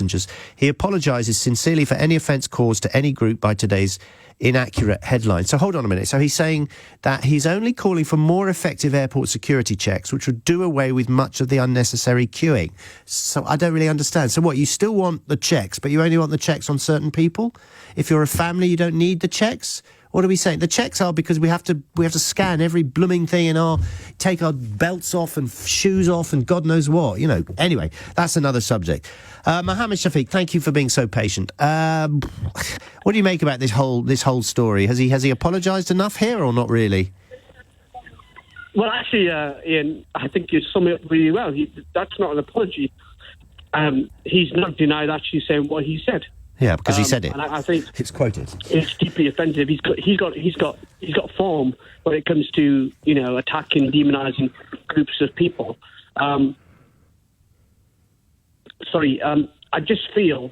passengers. He apologises sincerely for any offence caused to any group by today's inaccurate headline. So hold on a minute. So he's saying that he's only calling for more effective airport security checks, which would do away with much of the unnecessary queuing. So I don't really understand. So what, you still want the checks, but you only want the checks on certain people? If you're a family, you don't need the checks? What are we saying? The checks are because we have to scan every blooming thing take our belts off and shoes off and God knows what, Anyway, that's another subject. Mohammed Shafiq, thank you for being so patient. What do you make about this whole story? Has he apologised enough here or not really? Well, actually, Ian, I think you sum it up really well. That's not an apology. He's not denied actually saying what he said. Yeah, because he said it. And I think it's quoted. It's deeply offensive. He's got form when it comes to attacking, demonising groups of people. I just feel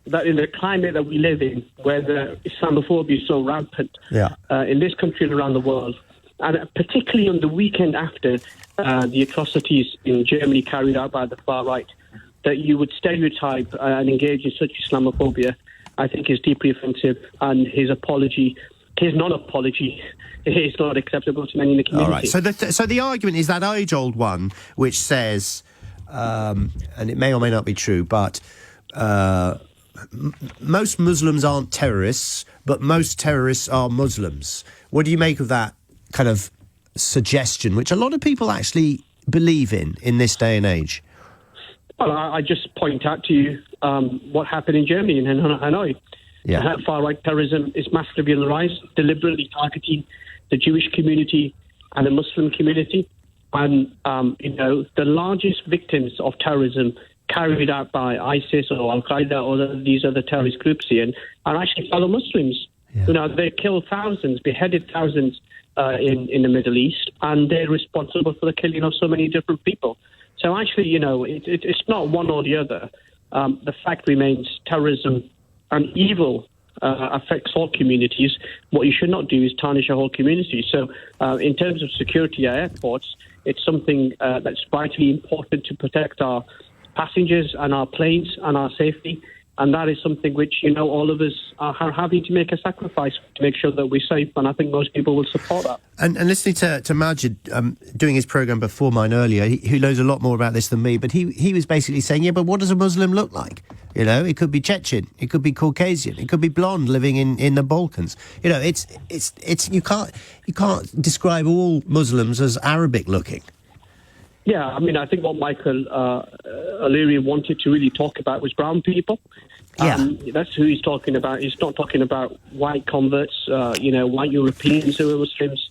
that in the climate that we live in, where the Islamophobia is so rampant in this country and around the world, and particularly on the weekend after the atrocities in Germany carried out by the far right, that you would stereotype and engage in such Islamophobia, I think is deeply offensive, and his non-apology is not acceptable to many in the community. All right, so the argument is that age-old one, which says, and it may or may not be true, but most Muslims aren't terrorists, but most terrorists are Muslims. What do you make of that kind of suggestion, which a lot of people actually believe in this day and age? Well, I just point out to you what happened in Germany and Hanoi. Yeah. Far-right terrorism is massively on the rise, deliberately targeting the Jewish community and the Muslim community. And, the largest victims of terrorism carried out by ISIS or Al-Qaeda or these other terrorist groups here are actually fellow Muslims. Yeah. They killed thousands, beheaded thousands in the Middle East, and they're responsible for the killing of so many different people. So actually, it's not one or the other. The fact remains terrorism and evil affects all communities. What you should not do is tarnish a whole community. So in terms of security at airports, it's something that's vitally important to protect our passengers and our planes and our safety. And that is something which, all of us are having to make a sacrifice to make sure that we're safe. And I think most people will support that. And listening to Majid doing his programme before mine earlier, he knows a lot more about this than me, but he was basically saying, but what does a Muslim look like? It could be Chechen, it could be Caucasian, it could be blonde living in the Balkans. It's you can't describe all Muslims as Arabic looking. Yeah, I think what Michael O'Leary wanted to really talk about was brown people. Yeah. That's who he's talking about. He's not talking about white converts, white Europeans who are Muslims.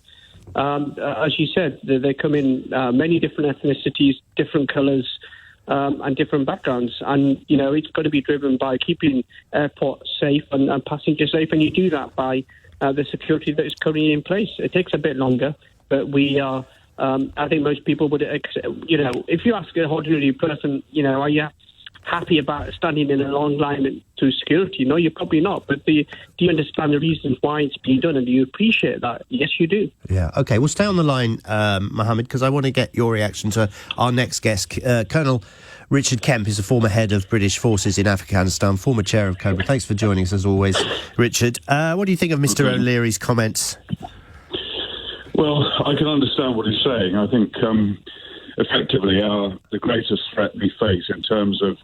As you said, they come in many different ethnicities, different colours, and different backgrounds. And, it's got to be driven by keeping airports safe and passengers safe. And you do that by the security that is currently in place. It takes a bit longer, but we are... I think most people would, if you ask an ordinary person, are you happy about standing in a long line to security? No, you're probably not. But do you understand the reasons why it's being done, and do you appreciate that? Yes, you do. Yeah, OK. Well, stay on the line, Mohammed, because I want to get your reaction to our next guest. Colonel Richard Kemp is the former head of British forces in Afghanistan, former chair of COBRA. Thanks for joining us, as always, Richard. What do you think of Mr O'Leary's comments? Well, I can understand what he's saying. I think, effectively, the greatest threat we face in terms of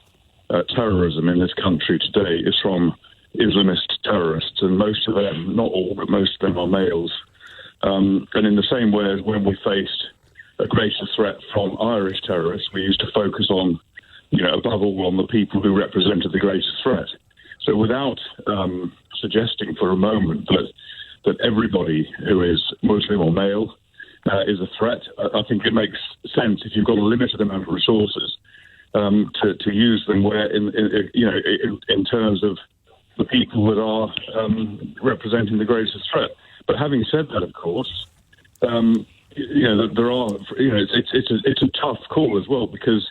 terrorism in this country today is from Islamist terrorists, and most of them, not all, but most of them are males. And in the same way as when we faced a greater threat from Irish terrorists, we used to focus on, above all, on the people who represented the greatest threat. So without suggesting for a moment that everybody who is Muslim or male is a threat, I think it makes sense, if you've got a limited amount of resources, to use them where in terms of the people that are representing the greatest threat. But having said that, of course, there are it's a tough call as well, because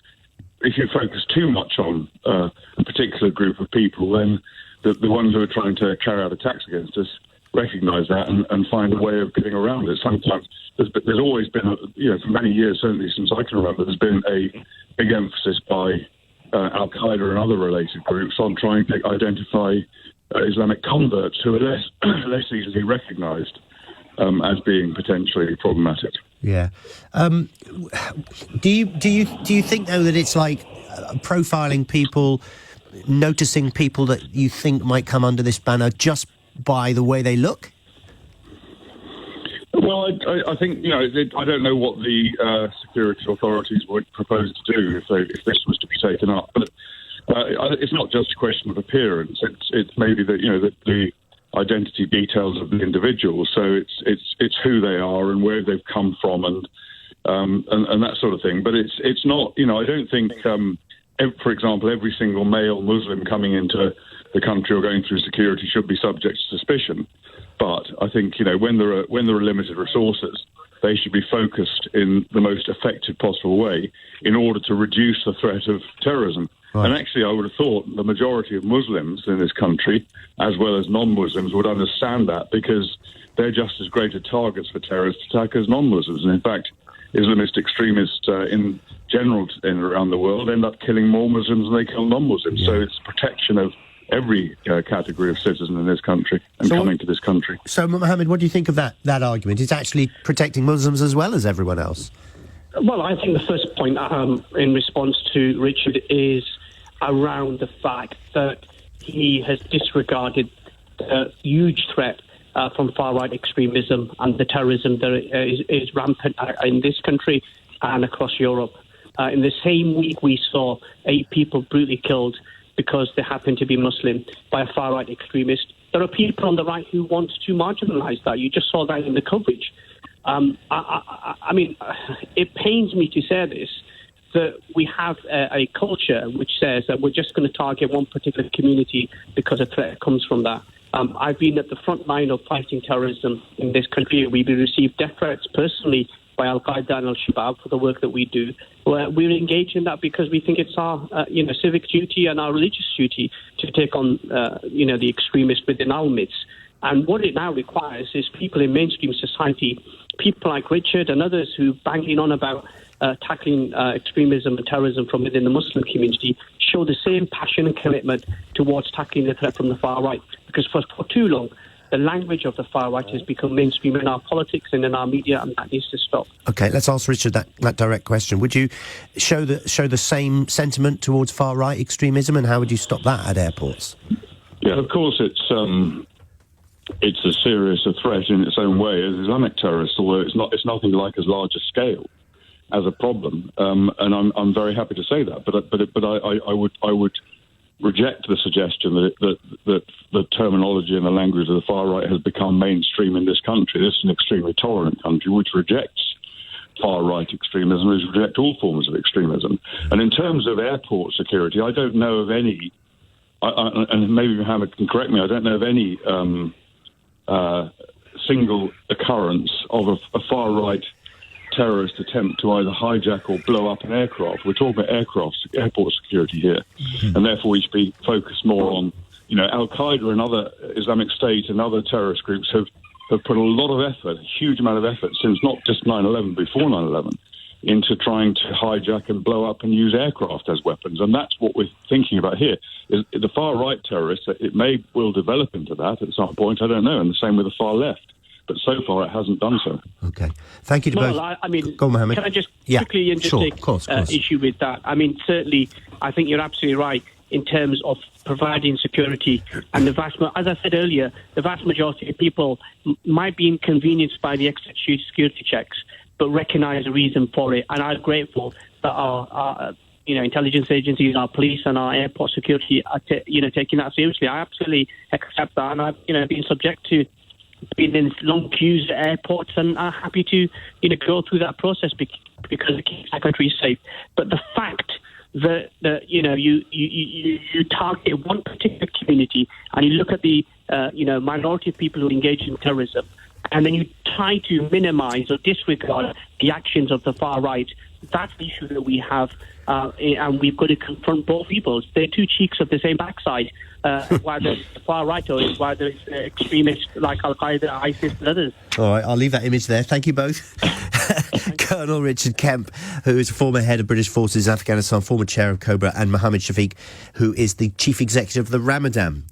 if you focus too much on a particular group of people, then the ones who are trying to carry out attacks against us recognise that and find a way of getting around it. Sometimes there's always been, for many years, certainly since I can remember, there's been a big emphasis by Al-Qaeda and other related groups on trying to identify Islamic converts who are less easily recognised as being potentially problematic. Yeah. Do you think though that it's like profiling people, noticing people that you think might come under this banner just by the way they look? Well, I think, I don't know what the security authorities would propose to do if this was to be taken up, but it's not just a question of appearance. It's maybe that the identity details of the individual. So it's who they are and where they've come from and that sort of thing. But it's not. I don't think, for example, every single male Muslim coming into the country or going through security should be subject to suspicion. But I think when there are limited resources, they should be focused in the most effective possible way in order to reduce the threat of terrorism. Right. And actually, I would have thought the majority of Muslims in this country, as well as non-Muslims, would understand that because they're just as great targets for terrorist attack as non-Muslims. And in fact, Islamist extremists in general around the world end up killing more Muslims than they kill non-Muslims. Yeah. So it's protection of every category of citizen in this country and coming to this country. So, Mohammed, what do you think of that argument? It's actually protecting Muslims as well as everyone else. Well, I think the first point in response to Richard is around the fact that he has disregarded the huge threat from far-right extremism and the terrorism that is rampant in this country and across Europe. In the same week, we saw 8 people brutally killed because they happen to be Muslim by a far-right extremist. There are people on the right who want to marginalise that. You just saw that in the coverage. I mean, it pains me to say this, that we have a culture which says that we're just going to target one particular community because a threat comes from that. I've been at the front line of fighting terrorism in this country. We've received death threats personally by Al-Qaeda and Al-Shabaab for the work that we do. We're engaged in that because we think it's our civic duty and our religious duty to take on the extremists within our midst. And what it now requires is people in mainstream society, people like Richard and others who banging on about tackling extremism and terrorism from within the Muslim community, show the same passion and commitment towards tackling the threat from the far right. Because for too long, the language of the far right has become mainstream in our politics and in our media, and that needs to stop. OK, let's ask Richard that direct question. Would you show the same sentiment towards far right extremism, and how would you stop that at airports? Yeah, of course, it's as serious a threat in its own way as Islamic terrorists, although it's nothing like as large a scale as a problem. And I'm very happy to say that. But I would reject the suggestion that the terminology and the language of the far right has become mainstream in this country. This is an extremely tolerant country which rejects far right extremism, which rejects all forms of extremism. And in terms of airport security, I don't know of any, and maybe Mohammed can correct me, I don't know of any single occurrence of a far right terrorist attempt to either hijack or blow up an aircraft. We're talking about airport security here, and therefore we should be focused more on, Al-Qaeda and other Islamic State and other terrorist groups have put a lot of effort, a huge amount of effort, since not just 9/11, before 9/11, into trying to hijack and blow up and use aircraft as weapons. And that's what we're thinking about here. Is the far-right terrorists, it will develop into that at some point, I don't know, and the same with the far left. But so far, it hasn't done so. OK. Thank you to both. I mean, go on, Mohammed. Can I just quickly take issue with that? I mean, certainly, I think you're absolutely right in terms of providing security. And as I said earlier, the vast majority of people might be inconvenienced by the extra security checks, but recognise the reason for it. And I'm grateful that our intelligence agencies, our police and our airport security are taking that seriously. I absolutely accept that. And I've been subject to being in long queues at airports and are happy to go through that process because it keeps our country safe. But the fact that you target one particular community and you look at the minority of people who engage in terrorism, and then you try to minimise or disregard the actions of the far right That's the issue that we have, and we've got to confront both evils. They're two cheeks of the same backside, whether it's the far right or whether it's extremists like Al-Qaeda, ISIS and others. All right, I'll leave that image there. Thank you both. Colonel Richard Kemp, who is a former head of British forces in Afghanistan, former chair of Cobra, and Mohammed Shafiq, who is the chief executive of the Ramadan